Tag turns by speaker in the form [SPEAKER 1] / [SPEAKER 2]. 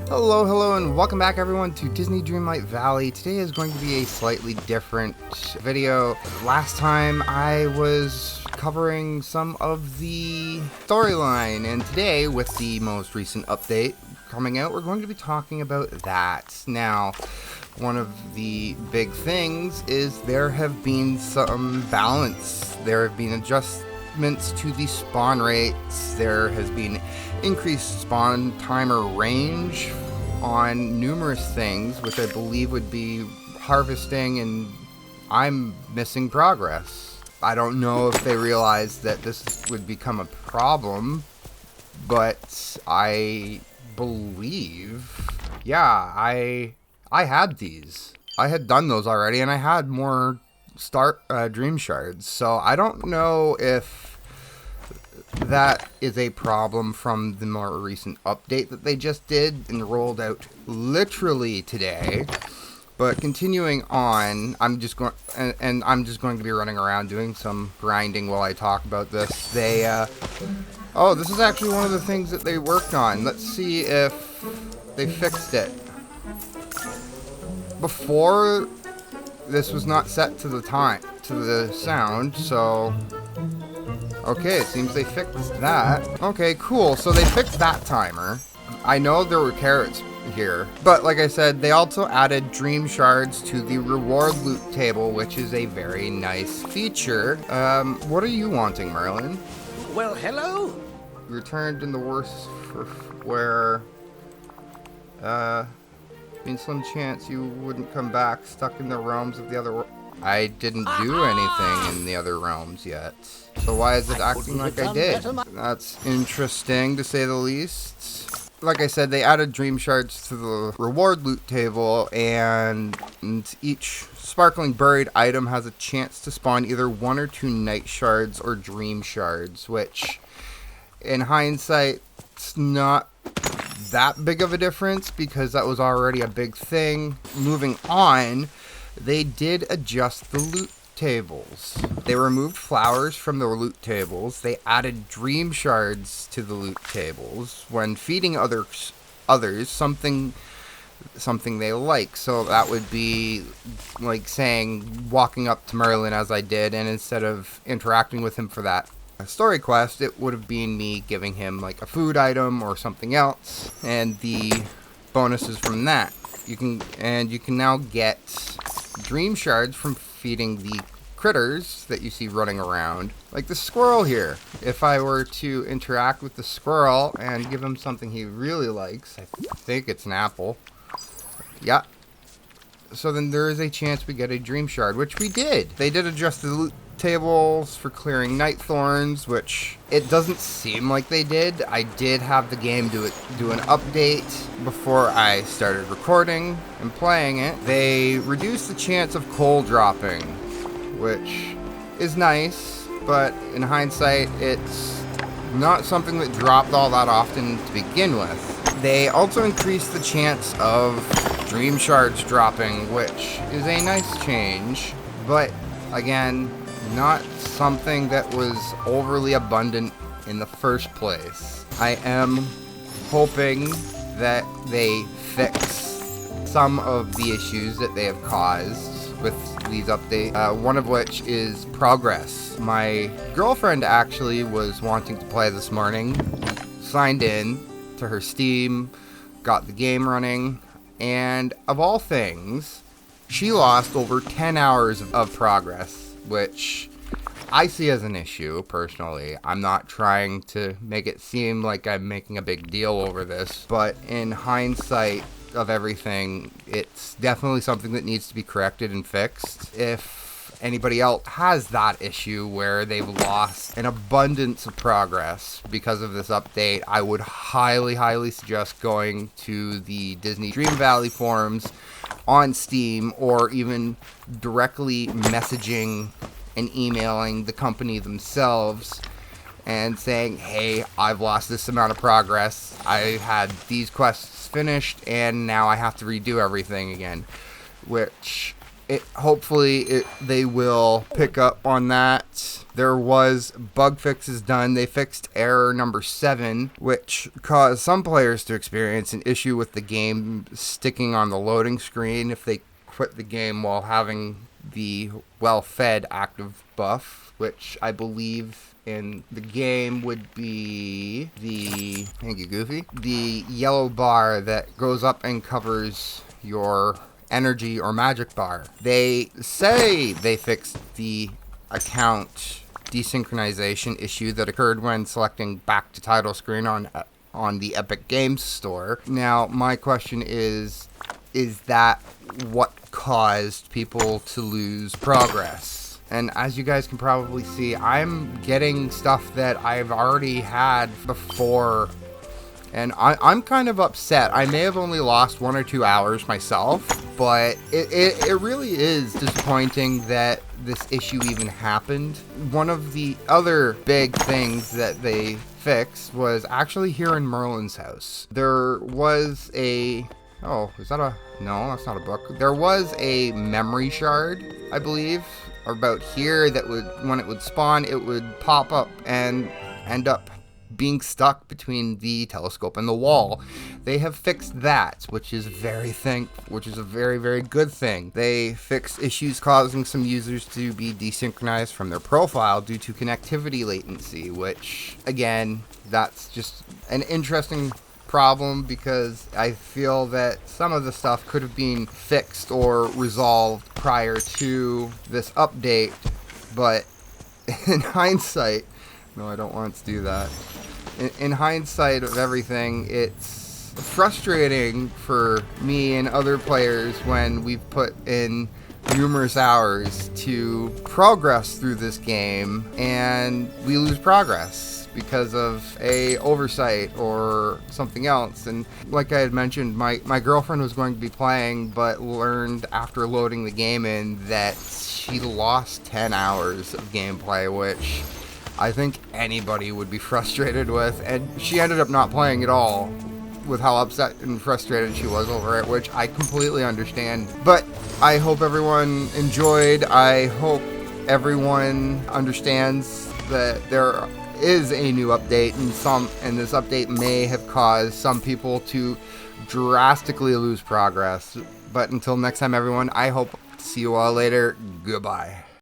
[SPEAKER 1] Hello, and welcome back everyone to Disney Dreamlight Valley. Today is going to be a slightly different video. Last time I was covering some of the storyline, and today, with the most recent update coming out, we're going to be talking about that. Now, one of the big things is there have been some balance. There have been adjustments to the spawn rates. There has been increased spawn timer range on numerous things, which I believe would be harvesting, and I'm missing progress. I don't know if they realized that this would become a problem, but I believe, yeah, I had these. I had done those already, and I had more dream shards, so I don't know if that is a problem from the more recent update that they just did and rolled out literally today. But continuing on, I'm just going to be running around doing some grinding while I talk about this. Oh, this is actually one of the things that they worked on. Let's see if they fixed it. Before, this was not set to the sound, so okay, it seems they fixed that. Okay, cool. So they fixed that timer. I know there were carrots here, but like I said, they also added dream shards to the reward loot table, which is a very nice feature. What are you wanting, Merlin?
[SPEAKER 2] Well, hello?
[SPEAKER 1] Returned in the worst for where, in some chance you wouldn't come back, stuck in the realms of the other world. I didn't do anything in the other realms yet. So why is it acting like I did? That's interesting, to say the least. Like I said, they added dream shards to the reward loot table, and each sparkling buried item has a chance to spawn either 1 or 2 night shards or dream shards, which, in hindsight, it's not that big of a difference because that was already a big thing. Moving on, they did adjust the loot tables. They removed flowers from the loot tables. They added dream shards to the loot tables when feeding others something they like. So that would be like saying, walking up to Merlin as I did, and instead of interacting with him for that story quest, it would have been me giving him like a food item or something else, and the bonuses from that. You can now get dream shards from feeding the critters that you see running around, like the squirrel here. If I were to interact with the squirrel and give him something he really likes, I think it's an apple. Yeah. So then there is a chance we get a dream shard, which we did. They did adjust the loot tables for clearing night thorns, which it doesn't seem like they did. I did have the game do an update before I started recording and playing it. They reduced the chance of coal dropping, which is nice, but in hindsight, it's not something that dropped all that often to begin with. They also increased the chance of dream shards dropping, which is a nice change, but again, not something that was overly abundant in the first place. I am hoping that they fix some of the issues that they have caused with these updates, one of which is progress. My girlfriend actually was wanting to play this morning, signed in to her Steam, got the game running, and of all things, she lost over 10 hours of progress, which I see as an issue, personally. I'm not trying to make it seem like I'm making a big deal over this, but in hindsight of everything, it's definitely something that needs to be corrected and fixed. If anybody else has that issue where they've lost an abundance of progress because of this update, I would highly suggest going to the Disney Dream Valley forums on Steam, or even directly messaging and emailing the company themselves and saying, hey, I've lost this amount of progress, I had these quests finished, and now I have to redo everything again. Which hopefully they will pick up on that. There was bug fixes done. They fixed error number 7, which caused some players to experience an issue with the game sticking on the loading screen if they quit the game while having the well-fed active buff, which I believe in the game would be thank you, Goofy, the yellow bar that goes up and covers your energy or magic bar. They say they fixed the account desynchronization issue that occurred when selecting back to title screen on the Epic Games Store. Now, my question is that what caused people to lose progress? And as you guys can probably see, I'm getting stuff that I've already had before, and I'm kind of upset. I may have only lost 1 or 2 hours myself, but it really is disappointing that this issue even happened. One of the other big things that they fixed was actually here in Merlin's house. There was a... Oh, is that a... No, that's not a book. There was a memory shard, I believe, about here that would, when it would spawn, it would pop up and end up being stuck between the telescope and the wall. They have fixed that, which is a very, very good thing. They fixed issues causing some users to be desynchronized from their profile due to connectivity latency, which, again, that's just an interesting problem because I feel that some of the stuff could have been fixed or resolved prior to this update, but in hindsight, no, I don't want to do that. In hindsight of everything, it's frustrating for me and other players when we've put in numerous hours to progress through this game and we lose progress because of a oversight or something else. And like I had mentioned, my girlfriend was going to be playing but learned after loading the game in that she lost 10 hours of gameplay, which I think anybody would be frustrated with, and she ended up not playing at all with how upset and frustrated she was over it, which I completely understand. But I hope everyone enjoyed. I hope everyone understands that there is a new update, and this update may have caused some people to drastically lose progress. But until next time, everyone, I hope to see you all later. Goodbye.